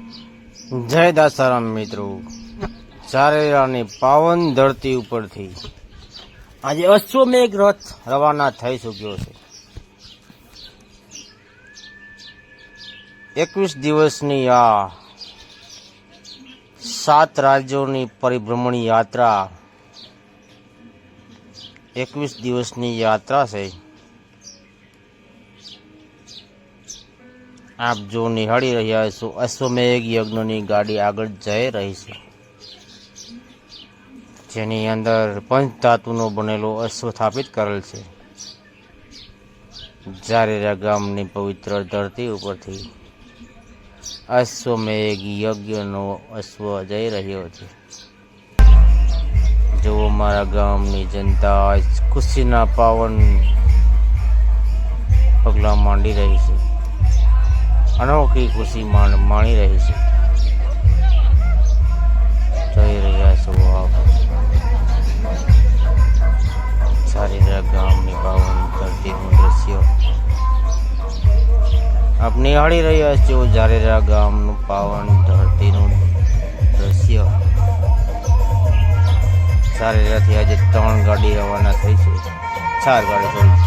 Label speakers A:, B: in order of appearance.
A: જય દાસારામ મિત્રો, ચારેરાની પાવન ધરતી ઉપરથી આજે અશ્વમેઘ રથ રવાના થઈ ચૂક્યો છે। 21 દિવસની આ 7 રાજ્યોની પરિભ્રમણ યાત્રા 21 દિવસની યાત્રા છે। આપ જો નિહાળી રહ્યા છો, અશ્વમેઘ યજ્ઞની ગાડી આગળ જઈ રહી છે, જેની અંદર પંચધાતુનો બનેલો અશ્વ સ્થાપિત કરેલ છે। જારેરા ગામની પવિત્ર ધરતી ઉપરથી અશ્વમેઘ યજ્ઞનો અશ્વ જઈ રહ્યો છે। જો મારા ગામની જનતા ખુશીના પાવન પગલાં માંડી રહી છે, અનોખી ખુશી માણી રહી છે। જોઈ રહ્યા છો આપ ચારેરા ગામની પાવન ધરતીનું દ્રશ્ય આપ નિહાળી રહ્યા છો। ચારેરા ગામનું પાવન ધરતીનું દ્રશ્ય। ચારેરાથી આજે 3 ગાડી રવાના થઈ છે, 4 ગાડી